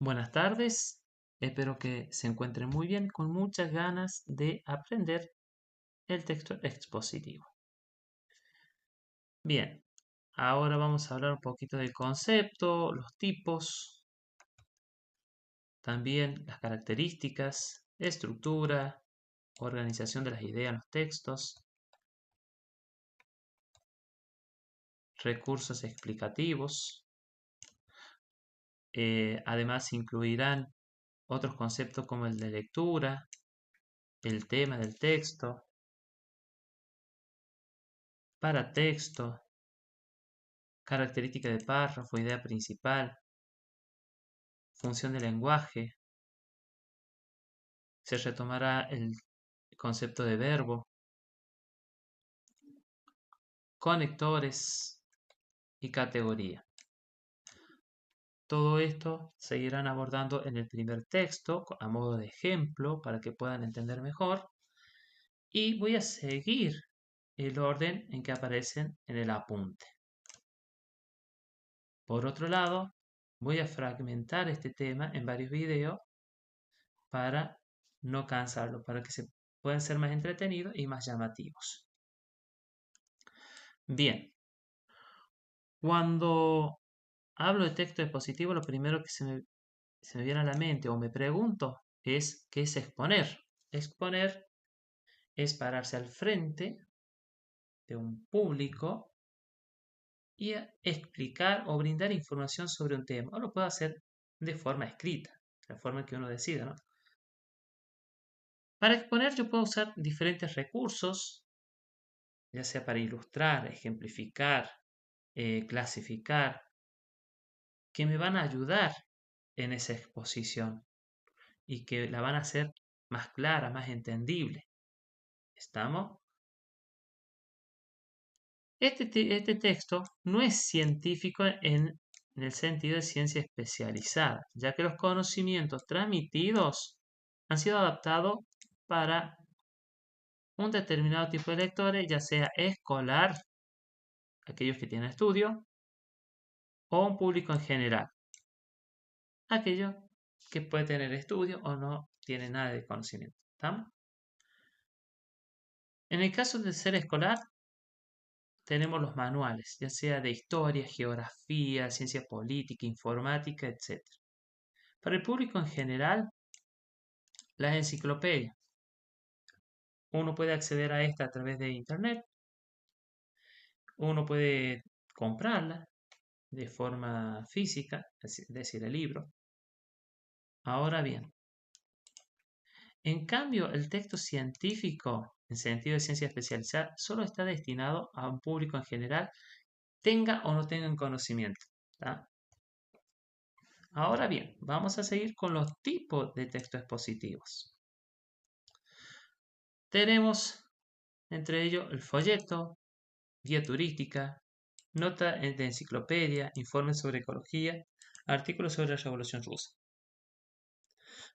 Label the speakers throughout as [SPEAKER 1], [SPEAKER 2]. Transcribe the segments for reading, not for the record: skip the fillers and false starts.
[SPEAKER 1] Buenas tardes, espero que se encuentren muy bien, con muchas ganas de aprender el texto expositivo. Bien, ahora vamos a hablar un poquito del concepto, los tipos, también las características, estructura, organización de las ideas en los textos, recursos explicativos. Además incluirán otros conceptos como el de lectura, el tema del texto, paratexto, característica de párrafo, idea principal, función de lenguaje. Se retomará el concepto de verbo, conectores y categoría. Todo esto seguirán abordando en el primer texto a modo de ejemplo para que puedan entender mejor. Y voy a seguir el orden en que aparecen en el apunte. Por otro lado, voy a fragmentar este tema en varios videos para no cansarlo, para que se puedan ser más entretenidos y más llamativos. Bien, cuando hablo de texto expositivo, lo primero que se me viene a la mente o me pregunto es ¿qué es exponer? Exponer es pararse al frente de un público y explicar o brindar información sobre un tema. O lo puedo hacer de forma escrita, de la forma que uno decida, ¿no? Para exponer yo puedo usar diferentes recursos, ya sea para ilustrar, ejemplificar, clasificar, que me van a ayudar en esa exposición y que la van a hacer más clara, más entendible. ¿Estamos? Este texto no es científico en el sentido de ciencia especializada, ya que los conocimientos transmitidos han sido adaptados para un determinado tipo de lectores, ya sea escolar, aquellos que tienen estudio, o un público en general, aquellos que puede tener estudio o no tiene nada de conocimiento. ¿Estamos? En el caso del ser escolar, tenemos los manuales, ya sea de historia, geografía, ciencia política, informática, etc. Para el público en general, las enciclopedias. Uno puede acceder a esta a través de internet, uno puede comprarla de forma física, es decir, el libro. Ahora bien, en cambio, el texto científico, en sentido de ciencia especializada, solo está destinado a un público en general, tenga o no tenga conocimiento. ¿Tá? Ahora bien, vamos a seguir con los tipos de textos expositivos. Tenemos entre ellos el folleto, guía turística, nota de enciclopedia, informes sobre ecología, artículos sobre la Revolución Rusa.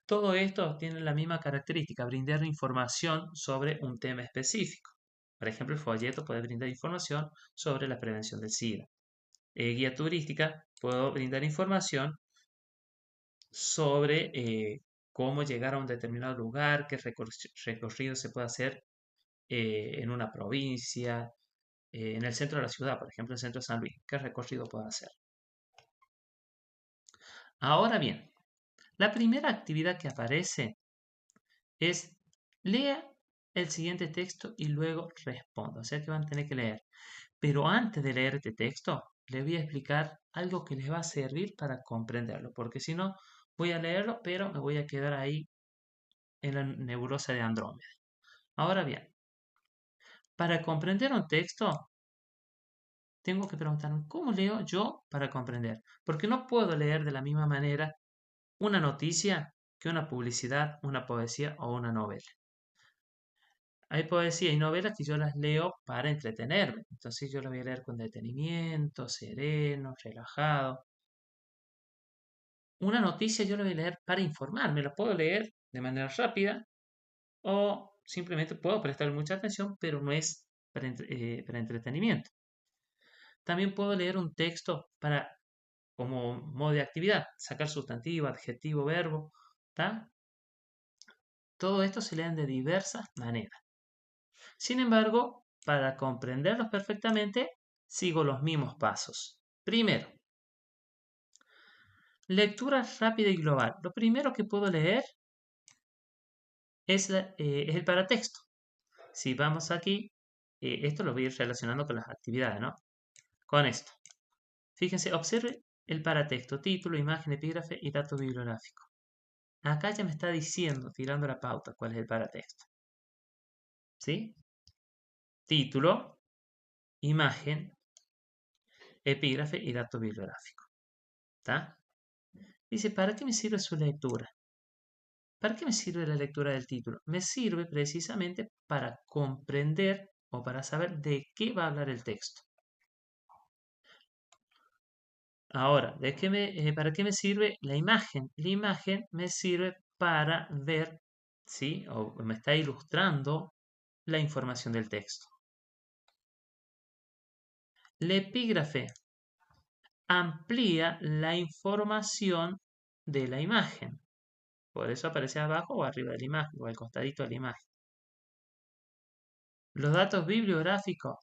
[SPEAKER 1] Todo esto tiene la misma característica, brindar información sobre un tema específico. Por ejemplo, el folleto puede brindar información sobre la prevención del SIDA. Guía turística, puedo brindar información sobre cómo llegar a un determinado lugar, qué recorrido se puede hacer en una provincia, en el centro de la ciudad, por ejemplo, en el centro de San Luis, qué recorrido puedo hacer. Ahora bien, la primera actividad que aparece es lea el siguiente texto y luego responda. O sea que van a tener que leer. Pero antes de leer este texto, les voy a explicar algo que les va a servir para comprenderlo. Porque si no, voy a leerlo, pero me voy a quedar ahí en la nebulosa de Andrómeda. Ahora bien, para comprender un texto, tengo que preguntarme, ¿cómo leo yo para comprender? Porque no puedo leer de la misma manera una noticia que una publicidad, una poesía o una novela. Hay poesía y novelas que yo las leo para entretenerme. Entonces yo las voy a leer con detenimiento, sereno, relajado. Una noticia yo la voy a leer para informarme. La puedo leer de manera rápida o simplemente puedo prestar mucha atención, pero no es para entretenimiento. También puedo leer un texto para como modo de actividad, sacar sustantivo, adjetivo, verbo, ¿está? Todo esto se leen de diversas maneras. Sin embargo, para comprenderlos perfectamente, sigo los mismos pasos. Primero, lectura rápida y global. Lo primero que puedo leer es el paratexto. Si vamos aquí, esto lo voy a ir relacionando con las actividades, ¿no? Con esto. Fíjense, observe el paratexto, título, imagen, epígrafe y dato bibliográfico. Acá ya me está diciendo, tirando la pauta, cuál es el paratexto. ¿Sí? Título, imagen, epígrafe y dato bibliográfico. ¿Está? Dice, ¿para qué me sirve su lectura? ¿Para qué me sirve la lectura del título? Me sirve precisamente para comprender o para saber de qué va a hablar el texto. Ahora, ¿para qué me sirve la imagen? La imagen me sirve para ver, ¿sí? O me está ilustrando la información del texto. El epígrafe amplía la información de la imagen. Por eso aparece abajo o arriba de la imagen, o al costadito de la imagen. Los datos bibliográficos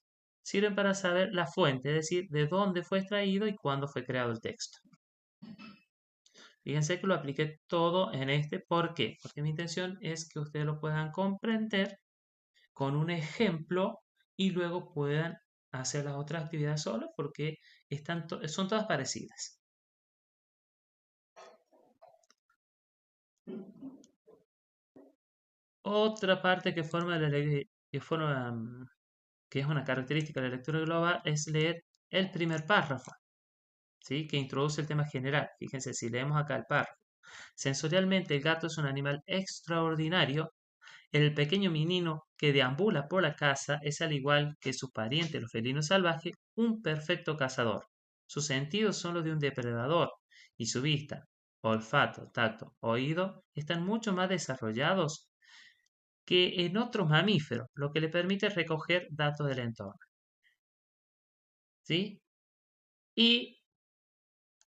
[SPEAKER 1] sirven para saber la fuente, es decir, de dónde fue extraído y cuándo fue creado el texto. Fíjense que lo apliqué todo en este. ¿Por qué? Porque mi intención es que ustedes lo puedan comprender con un ejemplo y luego puedan hacer las otras actividades solas porque son todas parecidas. Otra parte que es una característica de la lectura global es leer el primer párrafo, ¿sí? Que introduce el tema general. Fíjense, si leemos acá el párrafo. Sensorialmente, el gato es un animal extraordinario. El pequeño menino que deambula por la casa es, al igual que sus parientes los felinos salvajes, un perfecto cazador. Sus sentidos son los de un depredador y su vista, olfato, tacto, oído están mucho más desarrollados que en otros mamíferos, lo que le permite recoger datos del entorno. ¿Sí? Y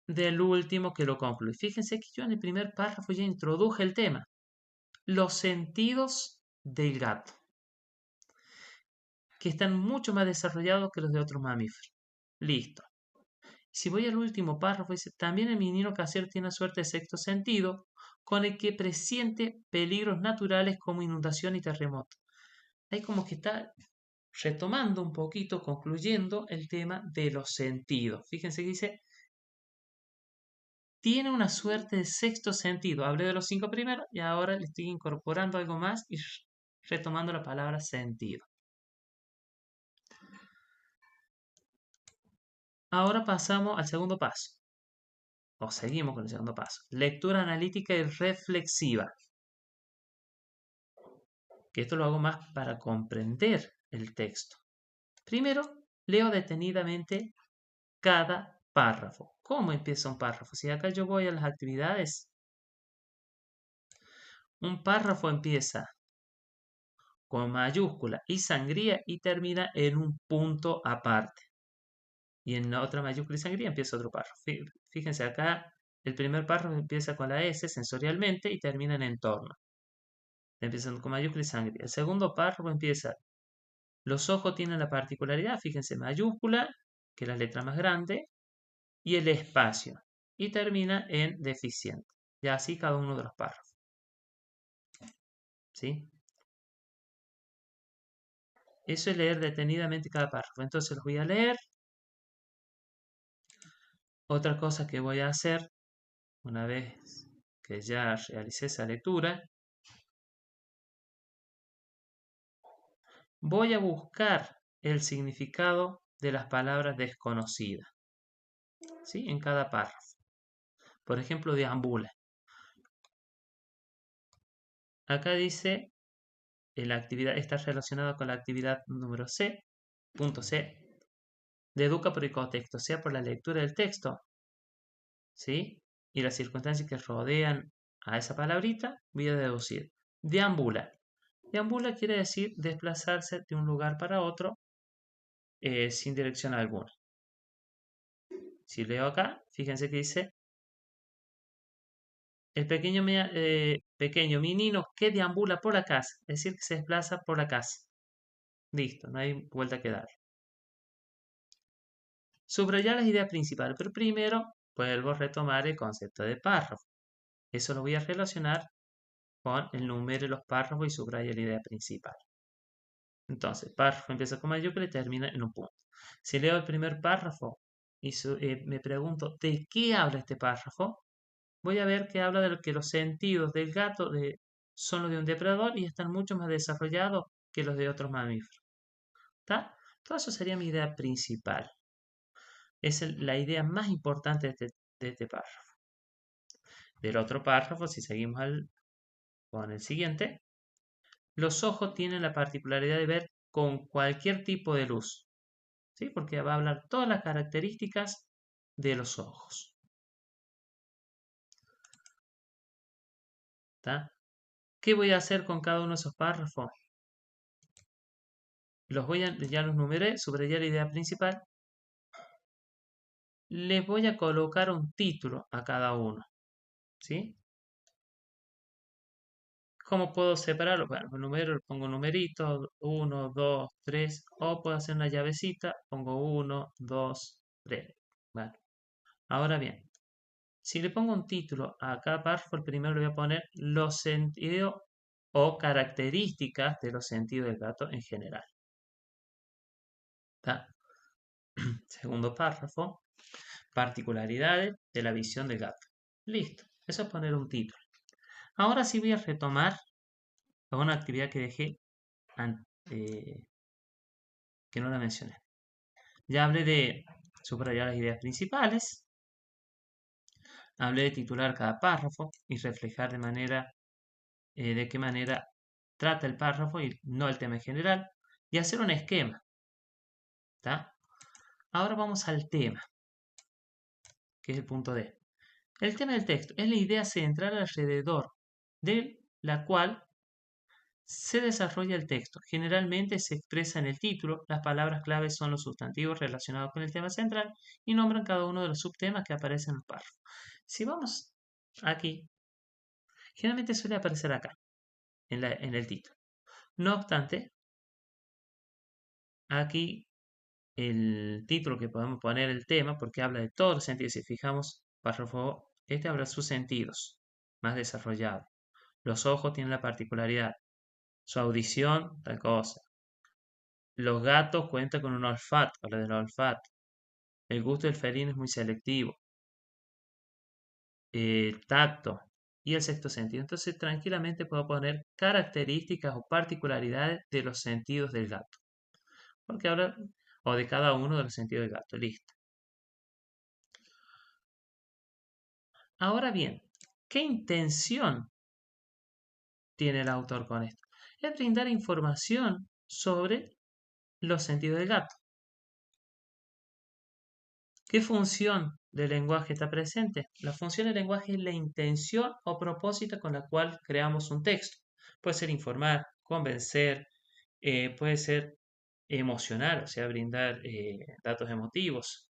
[SPEAKER 1] del último que lo concluye. Fíjense que yo en el primer párrafo ya introduje el tema. Los sentidos del gato, que están mucho más desarrollados que los de otros mamíferos. Listo. Si voy al último párrafo, dice, también el menino casero tiene suerte de sexto sentido, con el que presiente peligros naturales como inundación y terremoto. Ahí como que está retomando un poquito, concluyendo el tema de los sentidos. Fíjense que dice, tiene una suerte de sexto sentido. Hablé de los 5 primeros y ahora le estoy incorporando algo más y retomando la palabra sentido. Ahora pasamos al segundo paso. O seguimos con el segundo paso. Lectura analítica y reflexiva. Que esto lo hago más para comprender el texto. Primero, leo detenidamente cada párrafo. ¿Cómo empieza un párrafo? Si acá yo voy a las actividades, un párrafo empieza con mayúscula y sangría y termina en un punto aparte. Y en la otra mayúscula y sangría empieza otro párrafo. Fíjense acá, el primer párrafo empieza con la S sensorialmente y termina en entorno. Empiezan con mayúscula y sangría. El segundo párrafo empieza, los ojos tienen la particularidad, fíjense, mayúscula, que es la letra más grande, y el espacio. Y termina en deficiente. Y así cada uno de los párrafos. ¿Sí? Eso es leer detenidamente cada párrafo. Entonces los voy a leer. Otra cosa que voy a hacer una vez que ya realicé esa lectura, voy a buscar el significado de las palabras desconocidas, ¿sí? En cada párrafo. Por ejemplo, deambula. Acá dice, la actividad está relacionada con la actividad número C, punto C, deduzca por el contexto, sea por la lectura del texto, ¿sí? Y las circunstancias que rodean a esa palabrita, voy a deducir. Deambula. Deambula quiere decir desplazarse de un lugar para otro sin dirección alguna. Si leo acá, fíjense que dice, el pequeño menino que deambula por la casa, es decir, que se desplaza por la casa. Listo, no hay vuelta que dar. Subrayar las ideas principales, pero primero vuelvo a retomar el concepto de párrafo. Eso lo voy a relacionar con el número de los párrafos y subrayo la idea principal. Entonces, párrafo empieza con mayúscula y termina en un punto. Si leo el primer párrafo y me pregunto ¿de qué habla este párrafo? Voy a ver que habla de que los sentidos del gato son los de un depredador y están mucho más desarrollados que los de otros mamíferos. ¿Está? Todo eso sería mi idea principal. Es la idea más importante de este párrafo. Del otro párrafo, si seguimos con el siguiente, los ojos tienen la particularidad de ver con cualquier tipo de luz, ¿sí? Porque va a hablar todas las características de los ojos. ¿Está? ¿Qué voy a hacer con cada uno de esos párrafos? Ya los numeré, subrayé la idea principal. Les voy a colocar un título a cada uno, ¿sí? ¿Cómo puedo separarlo? Bueno, el número, pongo un numerito, 1, 2, 3, o puedo hacer una llavecita, pongo 1, 2, 3. Bueno, ahora bien, si le pongo un título a cada párrafo, el primero le voy a poner los sentidos o características de los sentidos del gato en general. ¿Está? Segundo párrafo, particularidades de la visión del gato. Listo, eso es poner un título. Ahora sí voy a retomar una actividad que dejé que no la mencioné. Ya hablé de subrayar las ideas principales, hablé de titular cada párrafo y reflejar de qué manera trata el párrafo y no el tema en general, y hacer un esquema. ¿Tá? Ahora vamos al tema, que es el punto D. El tema del texto es la idea central alrededor de la cual se desarrolla el texto. Generalmente se expresa en el título, las palabras claves son los sustantivos relacionados con el tema central y nombran cada uno de los subtemas que aparecen en el párrafo. Si vamos aquí, generalmente suele aparecer acá, en el título. No obstante, aquí el título que podemos poner el tema, porque habla de todos los sentidos, si fijamos, párrafo, este habla de sus sentidos, más desarrollado. Los ojos tienen la particularidad, su audición, tal cosa. Los gatos cuentan con un olfato, habla del olfato. El gusto del felino es muy selectivo. Tacto y el sexto sentido. Entonces, tranquilamente puedo poner características o particularidades de los sentidos del gato. Porque habla, o de cada uno de los sentidos del gato. Listo. Ahora bien, ¿qué intención tiene el autor con esto? Es brindar información sobre los sentidos del gato. ¿Qué función del lenguaje está presente? La función del lenguaje es la intención o propósito con la cual creamos un texto. Puede ser informar, convencer, puede ser emocionar, o sea, brindar datos emotivos,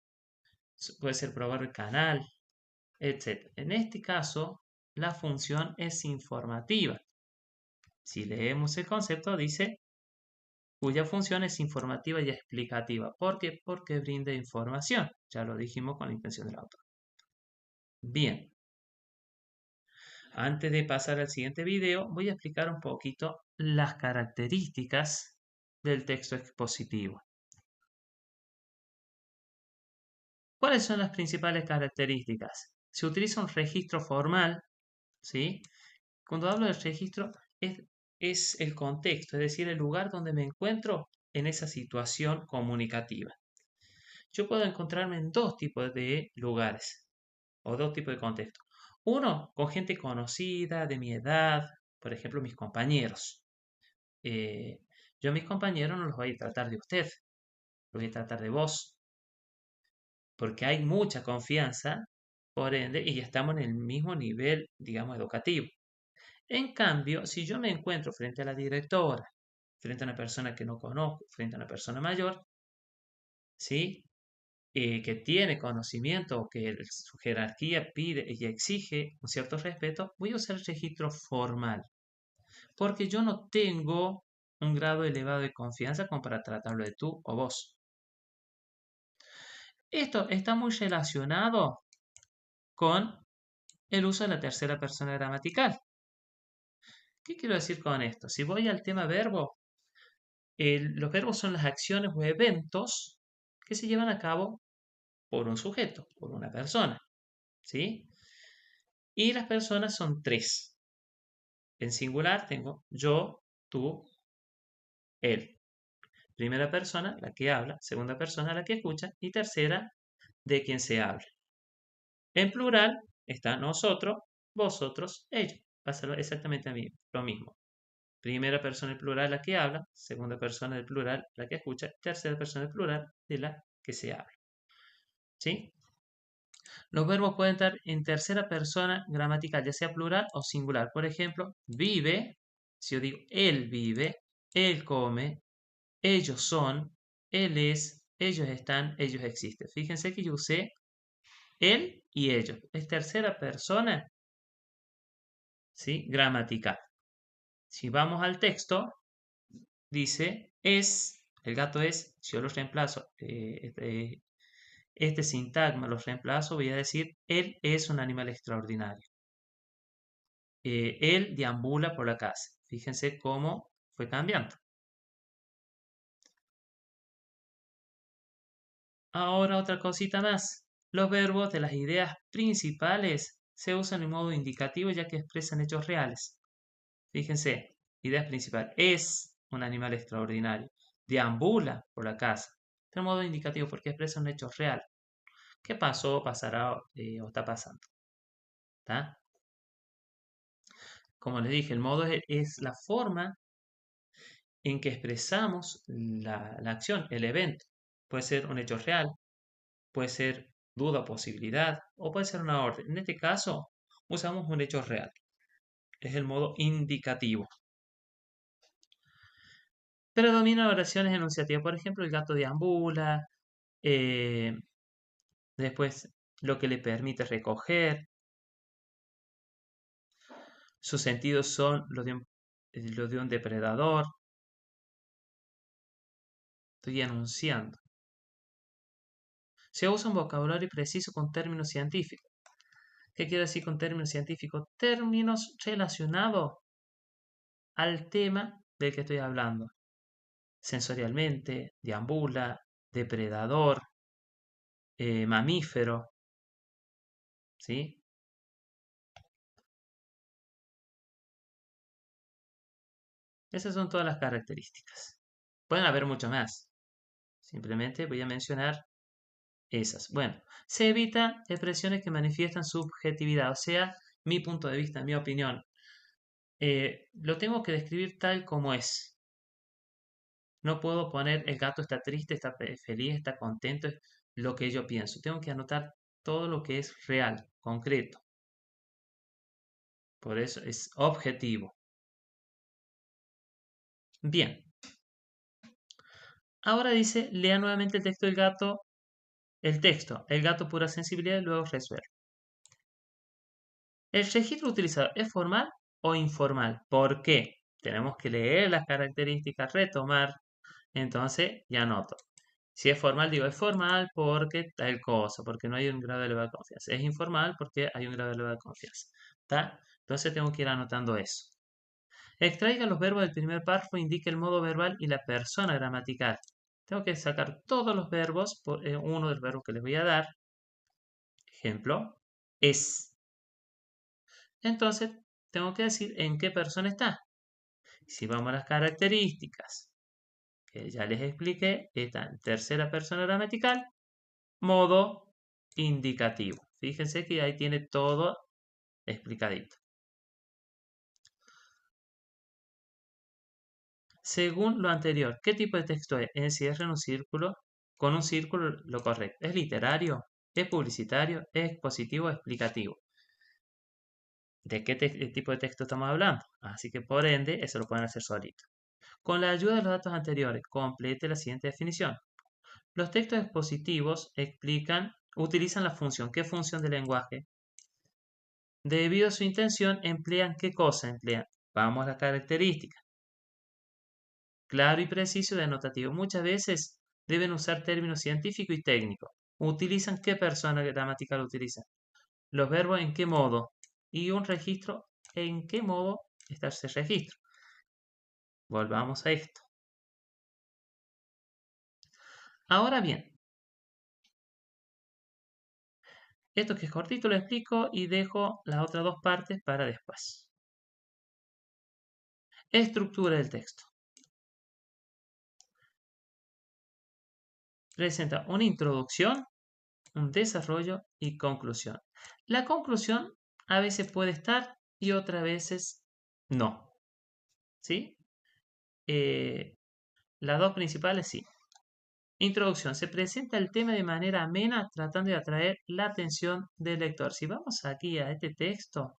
[SPEAKER 1] puede ser probar el canal, etc. En este caso, la función es informativa. Si leemos el concepto, dice cuya función es informativa y explicativa. ¿Por qué? Porque brinda información. Ya lo dijimos con la intención del autor. Bien, antes de pasar al siguiente video, voy a explicar un poquito las características del texto expositivo. ¿Cuáles son las principales características? Se utiliza un registro formal, ¿sí? Cuando hablo del registro, es el contexto, es decir, el lugar donde me encuentro en esa situación comunicativa. Yo puedo encontrarme en dos tipos de lugares o dos tipos de contextos. Uno, con gente conocida, de mi edad, por ejemplo, mis compañeros. Eh, yo a mis compañeros no los voy a tratar de usted, los voy a tratar de vos, porque hay mucha confianza, por ende, y estamos en el mismo nivel, digamos, educativo. En cambio, si yo me encuentro frente a la directora, frente a una persona que no conozco, frente a una persona mayor, ¿sí? que tiene conocimiento o que su jerarquía pide y exige un cierto respeto, voy a usar el registro formal, porque yo no tengo un grado elevado de confianza como para tratarlo de tú o vos. Esto está muy relacionado con el uso de la tercera persona gramatical. ¿Qué quiero decir con esto? Si voy al tema verbo, los verbos son las acciones o eventos que se llevan a cabo por un sujeto, por una persona, ¿sí? Y las personas son tres. En singular tengo yo, tú, él. Primera persona, la que habla. Segunda persona, la que escucha. Y tercera, de quien se habla. En plural está nosotros, vosotros, ellos. Pasa exactamente lo mismo. Primera persona del plural, la que habla. Segunda persona del plural, la que escucha. Tercera persona del plural, de la que se habla. ¿Sí? Los verbos pueden estar en tercera persona gramatical, ya sea plural o singular. Por ejemplo, vive, si yo digo él vive, él come, ellos son, él es, ellos están, ellos existen. Fíjense que yo usé él y ellos. Es tercera persona, ¿sí? Gramatical. Si vamos al texto, dice es, el gato es, si yo lo reemplazo, este sintagma lo reemplazo, voy a decir, él es un animal extraordinario. Él deambula por la casa. Fíjense cómo fue cambiando. Ahora otra cosita más. Los verbos de las ideas principales se usan en modo indicativo ya que expresan hechos reales. Fíjense, idea principal. Es un animal extraordinario. Deambula por la casa. Está en modo indicativo porque expresa un hecho real. ¿Qué pasó, pasará o está pasando? ¿Está? Como les dije, el modo es la forma en que expresamos la acción, el evento. Puede ser un hecho real, puede ser duda o posibilidad, o puede ser una orden. En este caso, usamos un hecho real. Es el modo indicativo. Predominan oraciones enunciativas. Por ejemplo, el gato deambula. eh, Después, lo que le permite recoger. Sus sentidos son los de un depredador. Estoy enunciando. Se usa un vocabulario preciso con términos científicos. ¿Qué quiero decir con términos científicos? Términos relacionados al tema del que estoy hablando. Sensorialmente, deambula, depredador, mamífero, ¿sí? Esas son todas las características. Pueden haber mucho más. Simplemente voy a mencionar esas. Bueno, se evitan expresiones que manifiestan subjetividad, o sea, mi punto de vista, mi opinión. Lo tengo que describir tal como es. No puedo poner el gato está triste, está feliz, está contento, es lo que yo pienso. Tengo que anotar todo lo que es real, concreto. Por eso es objetivo. Bien. Ahora dice, lea nuevamente el texto del gato. El texto, el gato pura sensibilidad, y luego resuelve. ¿El registro utilizado es formal o informal? ¿Por qué? Tenemos que leer las características, retomar. Entonces, ya anoto. Si es formal, digo es formal porque tal cosa, porque no hay un grado de elevada confianza. Es informal porque hay un grado de elevada confianza. ¿Está? Entonces tengo que ir anotando eso. Extraiga los verbos del primer párrafo, indique el modo verbal y la persona gramatical. Tengo que sacar todos los verbos por uno del verbo que les voy a dar. Ejemplo, es. Entonces, tengo que decir en qué persona está. Si vamos a las características, que ya les expliqué, está en tercera persona gramatical, modo indicativo. Fíjense que ahí tiene todo explicadito. Según lo anterior, ¿qué tipo de texto es? Encierra en un círculo, con un círculo lo correcto. ¿Es literario? ¿Es publicitario? ¿Es expositivo o explicativo? ¿De qué tipo de texto estamos hablando? Así que por ende, eso lo pueden hacer solito. Con la ayuda de los datos anteriores, complete la siguiente definición. Los textos expositivos utilizan la función. ¿Qué función del lenguaje? Debido a su intención, emplean ¿qué cosa emplean? Vamos a la característica. Claro y preciso y denotativo. Muchas veces deben usar términos científicos y técnicos. ¿Utilizan qué persona gramatical utilizan? Los verbos en qué modo. Y un registro en qué modo está ese registro. Volvamos a esto. Ahora bien, esto que es cortito lo explico y dejo las otras dos partes para después. Estructura del texto. Presenta una introducción, un desarrollo y conclusión. La conclusión a veces puede estar y otras veces no. ¿Sí? Las dos principales sí. Introducción. Se presenta el tema de manera amena tratando de atraer la atención del lector. Si vamos aquí a este texto,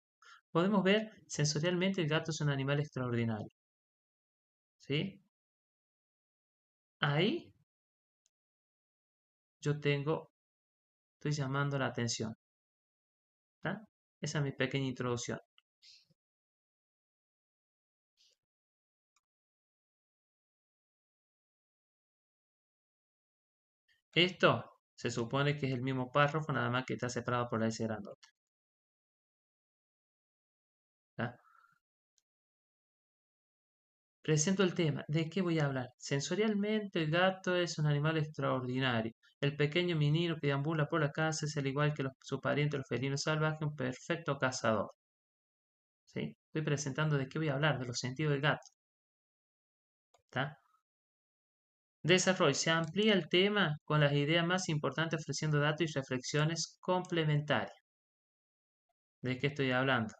[SPEAKER 1] podemos ver sensorialmente el gato es un animal extraordinario. ¿Sí? Ahí yo estoy llamando la atención. ¿Está? Esa es mi pequeña introducción. Esto se supone que es el mismo párrafo, nada más que está separado por la S grandota. ¿Está? Presento el tema. ¿De qué voy a hablar? Sensorialmente, el gato es un animal extraordinario. El pequeño menino que deambula por la casa es al igual que su pariente, los felinos salvajes, un perfecto cazador. ¿Sí? Estoy presentando de qué voy a hablar, de los sentidos del gato. ¿Está? Desarrollo. Se amplía el tema con las ideas más importantes ofreciendo datos y reflexiones complementarias. ¿De qué estoy hablando?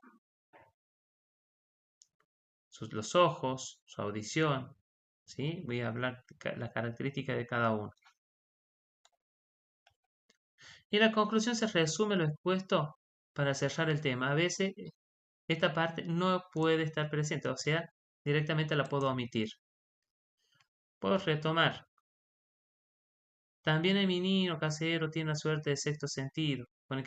[SPEAKER 1] Los ojos, su audición. ¿Sí? Voy a hablar de las características de cada uno. Y en la conclusión se resume lo expuesto para cerrar el tema. A veces esta parte no puede estar presente, o sea, directamente la puedo omitir. Puedo retomar. También el menino casero tiene una suerte de sexto sentido, con el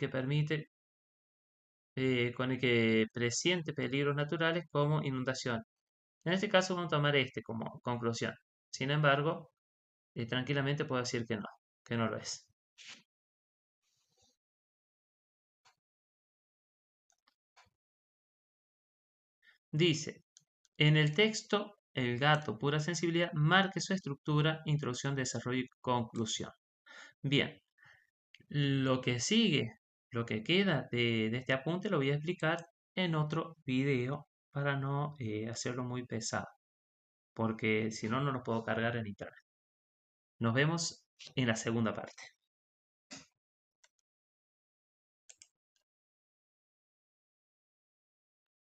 [SPEAKER 1] que presiente peligros naturales como inundación. En este caso vamos a tomar este como conclusión. Sin embargo, tranquilamente puedo decir que no lo es. Dice, en el texto, el gato, pura sensibilidad, marque su estructura, introducción, desarrollo y conclusión. Bien, lo que sigue, lo que queda de este apunte lo voy a explicar en otro video para no hacerlo muy pesado, porque si no, no lo puedo cargar en internet. Nos vemos en la segunda parte.